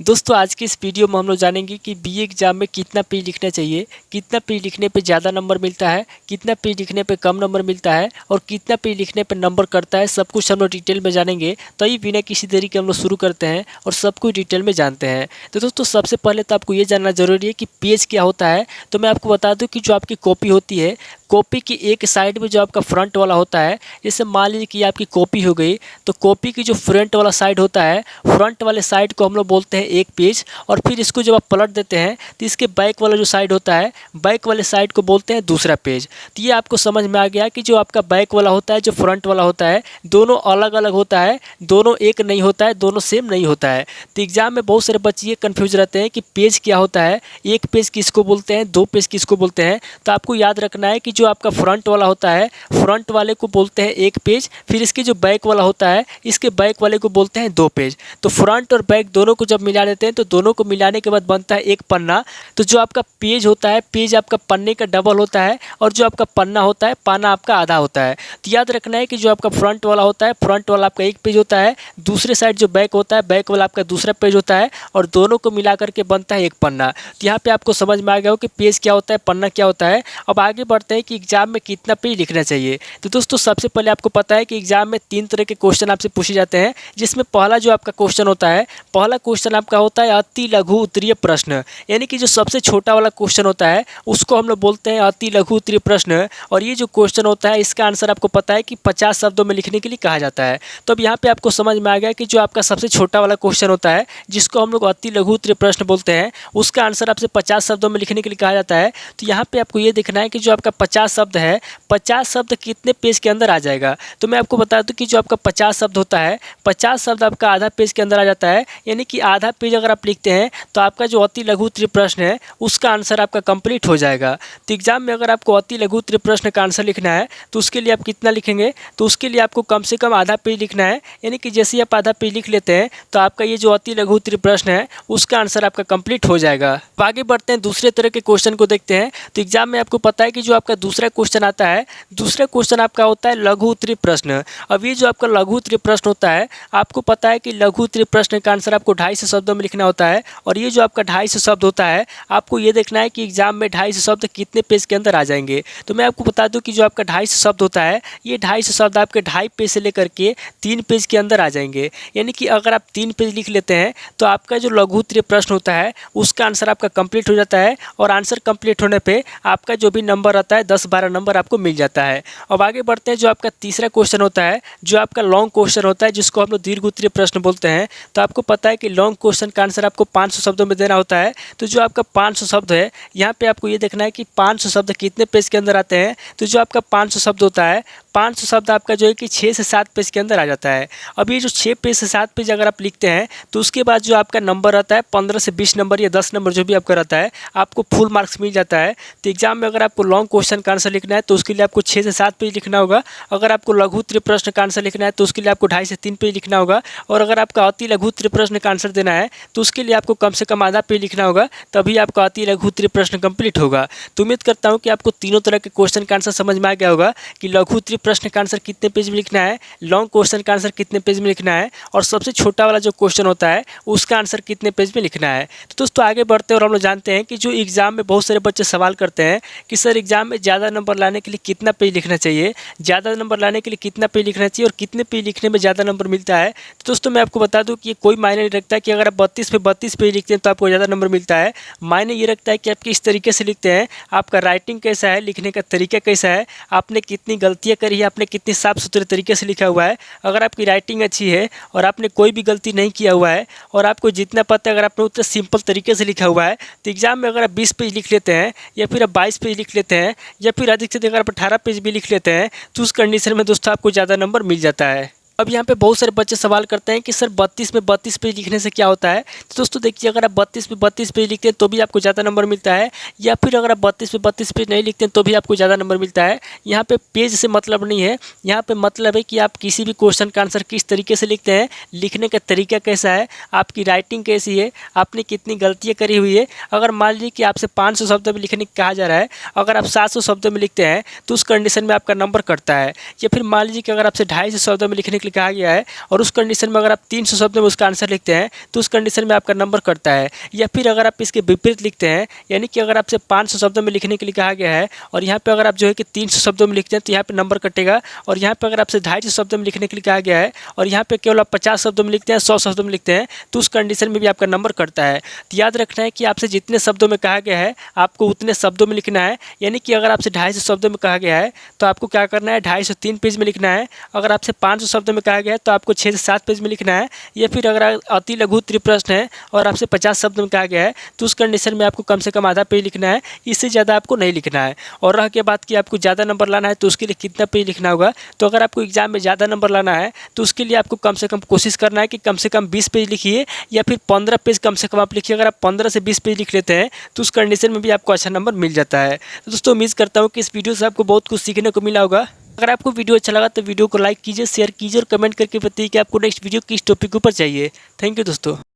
दोस्तों आज की इस वीडियो में हम लोग जानेंगे कि बीए एग्जाम में कितना पेज लिखना चाहिए, कितना पेज लिखने पे ज़्यादा नंबर मिलता है, कितना पेज लिखने पे कम नंबर मिलता है और कितना पेज लिखने पे नंबर कटता है। सब कुछ हम लोग डिटेल में जानेंगे। तो ये बिना किसी देरी के हम लोग शुरू करते हैं और सब कुछ डिटेल में जानते हैं। तो दोस्तों सबसे पहले तो आपको ये जानना जरूरी है कि पेज क्या होता है। तो मैं आपको बता दूँ कि जो आपकी कॉपी होती है, कॉपी की एक साइड में जो आपका फ्रंट वाला होता है, जैसे मान लीजिए कि आपकी कॉपी हो गई, तो कॉपी की जो फ्रंट वाला साइड होता है, फ्रंट वाले साइड को हम लोग बोलते हैं एक पेज। और फिर इसको जब आप पलट देते हैं तो इसके बैक वाला जो साइड होता है, बैक वाले साइड को बोलते हैं दूसरा पेज। तो ये आपको समझ में आ गया कि जो आपका बैक वाला होता है, जो फ्रंट वाला होता है, दोनों अलग अलग होता है, दोनों एक नहीं होता है, दोनों सेम नहीं होता है। तो एग्जाम में बहुत सारे बच्चे ये कन्फ्यूज रहते हैं कि पेज क्या होता है, एक पेज किसको बोलते हैं, दो पेज किसको बोलते हैं। तो आपको याद रखना है कि जो आपका फ्रंट वाला होता है, फ्रंट वाले को बोलते हैं एक पेज, फिर इसके जो बैक वाला होता है, इसके बैक वाले को बोलते हैं दो पेज। तो फ्रंट और बैक दोनों को जब मिला देते हैं तो दोनों को मिलाने के बाद बनता है एक पन्ना। तो जो आपका पेज होता है, पेज आपका पन्ने का डबल होता है और जो आपका पन्ना होता है, पन्ना आपका आधा होता है। तो याद रखना है कि जो आपका फ्रंट वाला होता है, फ्रंट वाला आपका एक पेज होता है, दूसरे साइड जो बैक होता है, बैक वाला आपका दूसरा पेज होता है और दोनों को मिला करके बनता है एक पन्ना। तो यहाँ पे आपको समझ में आ गया हो कि पेज क्या होता है, पन्ना क्या होता है। अब आगे बढ़ते हैं कि एग्जाम में कितना पेज लिखना चाहिए। तो दोस्तों सबसे पहले आपको पता है कि एग्जाम में 3 तरह के क्वेश्चन आपसे पूछे जाते हैं, जिसमें पहला जो आपका क्वेश्चन होता है, पहला क्वेश्चन आपका होता है अति लघु उत्तरीय प्रश्न। यानी कि जो सबसे छोटा वाला क्वेश्चन होता है उसको हम लोग बोलते हैं अति लघु उत्तरीय प्रश्न। और ये जो क्वेश्चन होता है इसका आंसर आपको पता है कि 50 शब्दों में लिखने के लिए कहा जाता है। तो अब यहाँ पे आपको समझ में आ गया कि जो आपका सबसे छोटा वाला क्वेश्चन होता है, जिसको हम लोग अति लघु उत्तरीय प्रश्न बोलते हैं, उसका आंसर आपसे 50 शब्दों में लिखने के लिए कहा जाता है। तो यहाँ पे आपको ये देखना है कि जो आपका 50 शब्द है, 50 शब्द कितने पेज के अंदर आ जाएगा। तो मैं आपको बता दूं कि जो आपका 50 शब्द होता है, 50 शब्द आपका आधा पेज के अंदर आ जाता है। यानी कि आधा पेज अगर आप लिखते हैं तो आपका जो अति लघु उत्तरीय प्रश्न है उसका आंसर आपका कंप्लीट हो जाएगा। तो एग्जाम में अगर आपको अति लघु उत्तरीय प्रश्न का आंसर लिखना है तो उसके लिए आप कितना लिखेंगे, तो उसके लिए आपको कम से कम आधा पेज लिखना है। यानी कि जैसे ही आप आधा पेज लिख लेते हैं तो आपका ये जो अति लघु उत्तरीय प्रश्न है उसका आंसर आपका कंप्लीट हो जाएगा। अब आगे बढ़ते हैं, दूसरे तरह के क्वेश्चन को देखते हैं। तो एग्जाम में आपको पता है कि जो आपका दूसरा क्वेश्चन आता है, दूसरा क्वेश्चन आपका होता है लघु उत्तरीय प्रश्न। अब ये जो आपका लघु उत्तरीय प्रश्न होता है, आपको पता है कि लघु उत्तरीय प्रश्न का आंसर आपको 250 शब्दों में लिखना होता है। और ये जो आपका 250 शब्द होता है, आपको ये देखना है कि एग्जाम में 250 शब्द कितने पेज के अंदर आ जाएंगे। तो मैं आपको बता दूं कि जो आपका 250 शब्द होता है, ये 250 शब्द आपके 2.5 पेज से लेकर के 3 पेज के अंदर आ जाएंगे। यानी कि अगर आप 3 पेज लिख लेते हैं तो आपका जो लघु उत्तरीय प्रश्न होता है उसका आंसर आपका कंप्लीट हो जाता है। और आंसर कंप्लीट होने पे आपका जो भी नंबर आता है 10-12 नंबर आपको मिल जाता है। अब आगे बढ़ते हैं, जो आपका तीसरा क्वेश्चन होता है, जो आपका लॉन्ग क्वेश्चन होता है, जिसको हम लोग दीर्घ उत्तरीय प्रश्न बोलते हैं। तो आपको पता है कि लॉन्ग क्वेश्चन का आंसर आपको 500 शब्दों में देना होता है। तो जो आपका 500 शब्द है, यहाँ पे आपको ये देखना है कि 500 शब्द कितने पेज के अंदर आते हैं। तो जो आपका 500 शब्द होता है, 500 शब्द आपका जो है कि 6 से 7 पेज के अंदर आ जाता है। अब ये जो 6 पेज से 7 पेज अगर आप लिखते हैं तो उसके बाद जो आपका नंबर आता है 15 से 20 नंबर या 10 नंबर जो भी आपका रहता है, आपको फुल मार्क्स मिल जाता है। तो एग्जाम में अगर आपको लॉन्ग क्वेश्चन का आंसर लिखना है तो उसके लिए आपको 6 से 7 पेज लिखना होगा। अगर आपको लघु उत्तरीय प्रश्न का आंसर लिखना है तो उसके लिए आपको 2.5 से 3 पेज लिखना होगा। और अगर आपका अति लघु उत्तरीय प्रश्न का आंसर देना है तो उसके लिए आपको कम से कम आधा पेज लिखना होगा, तभी आपका अति लघु उत्तरीय प्रश्न कंप्लीट होगा। तो उम्मीद करता हूँ कि आपको तीनों तरह के क्वेश्चन का आंसर समझ में आ गया होगा कि लघु उत्तरीय प्रश्न का आंसर कितने पेज में लिखना है, लॉन्ग क्वेश्चन का आंसर कितने पेज में लिखना है और सबसे छोटा वाला जो क्वेश्चन होता है उसका आंसर कितने पेज में लिखना है। तो दोस्तों आगे बढ़ते हैं और हम लोग जानते हैं कि जो एग्जाम में बहुत सारे बच्चे सवाल करते हैं कि सर एग्जाम में ज़्यादा नंबर लाने के लिए कितना पेज लिखना चाहिए, ज़्यादा नंबर लाने के लिए कितना पेज लिखना चाहिए और कितने पेज लिखने में ज़्यादा नंबर मिलता है। तो दोस्तों मैं आपको बता दूं कि ये कोई मायने नहीं रखता कि अगर आप 32 पे 32 पेज लिखते हैं तो आपको ज़्यादा नंबर मिलता है। मायने ये रखता है कि आप किस तरीके से लिखते हैं, आपका राइटिंग कैसा है, लिखने का तरीका कैसा है, आपने कितनी गलतियाँ करी है, आपने कितनी साफ सुथरे तरीके से लिखा हुआ है। अगर आपकी राइटिंग अच्छी है और आपने कोई भी गलती नहीं किया हुआ है और आपको जितना पता है अगर आपने उतना सिंपल तरीके से लिखा हुआ है, तो एग्जाम में अगर आप 20 पेज लिख लेते हैं या फिर आप 22 पेज लिख लेते हैं या फिर अधिक से अधिक अगर आप 18 पेज भी लिख लेते हैं तो उस कंडीशन में दोस्तों आपको ज़्यादा नंबर मिल जाता है। अब यहाँ पे बहुत सारे बच्चे सवाल करते हैं कि सर 32 में 32 पेज लिखने से क्या होता है। तो दोस्तों देखिए, अगर आप 32 पे 32 पेज लिखते हैं तो भी आपको ज़्यादा नंबर मिलता है, या फिर अगर आप 32 पे 32 पेज नहीं लिखते हैं तो भी आपको ज़्यादा नंबर मिलता है। यहाँ पे पेज से मतलब नहीं है, यहाँ पे मतलब है कि आप किसी भी क्वेश्चन का आंसर किस तरीके से लिखते हैं, लिखने का तरीका कैसा है, आपकी राइटिंग कैसी है, आपने कितनी गलतियाँ करी हुई है। अगर मान लीजिए कि आपसे 500 शब्दों में लिखने कहा जा रहा है, अगर आप 700 शब्दों में लिखते हैं तो उस कंडीशन में आपका नंबर कटता है। या फिर मान लीजिए कि अगर आपसे 250 शब्दों में लिखने के लिए कहा गया है और उस कंडीशन में अगर आप 300 शब्द में उसका आंसर लिखते हैं तो उस कंडीशन में आपका नंबर कटता है। या फिर अगर आप इसके विपरीत लिखते हैं, यानी कि अगर आपसे 500 शब्दों में लिखने के लिए कहा गया है और यहाँ पे अगर आप जो है कि 300 शब्दों में लिखते हैं तो यहाँ पे नंबर कटेगा। और यहाँ पे अगर आपसे 250 शब्दों में लिखने के लिए कहा गया है और यहाँ पे केवल आप 50 शब्दों में लिखते हैं, 100 शब्दों में लिखते हैं तो उस कंडीशन में भी आपका नंबर कटता है। तो याद रखना है कि आपसे जितने शब्दों में कहा गया है आपको उतने शब्दों में लिखना है। यानी कि अगर आपसे 250 शब्दों में कहा गया है तो आपको क्या करना है, 250 3 पेज में लिखना है। अगर आपसे 500 शब्दों में कहा गया है तो आपको 6 से 7 पेज में लिखना है। या फिर अगर अति लघु त्रिप्रश्न है और आपसे 50 शब्द में कहा गया है तो उस कंडीशन में आपको कम से कम आधा पेज लिखना है, इससे ज़्यादा आपको नहीं लिखना है। और रह के बात कि आपको ज़्यादा नंबर लाना है तो उसके लिए कितना पेज लिखना होगा, तो अगर आपको एग्जाम में ज़्यादा नंबर लाना है तो उसके लिए आपको कम से कम कोशिश करना है कि कम से कम 20 पेज लिखिए या फिर 15 पेज कम से कम आप लिखिए। अगर आप 15 से 20 पेज लिख लेते हैं तो उस कंडीशन में भी आपको अच्छा नंबर मिल जाता है। तो दोस्तों उम्मीद करता हूँ कि इस वीडियो से आपको बहुत कुछ सीखने को मिला होगा। अगर आपको वीडियो अच्छा लगा तो वीडियो को लाइक कीजिए, शेयर कीजिए और कमेंट करके बताइए कि आपको नेक्स्ट वीडियो किस टॉपिक के ऊपर चाहिए। थैंक यू दोस्तों।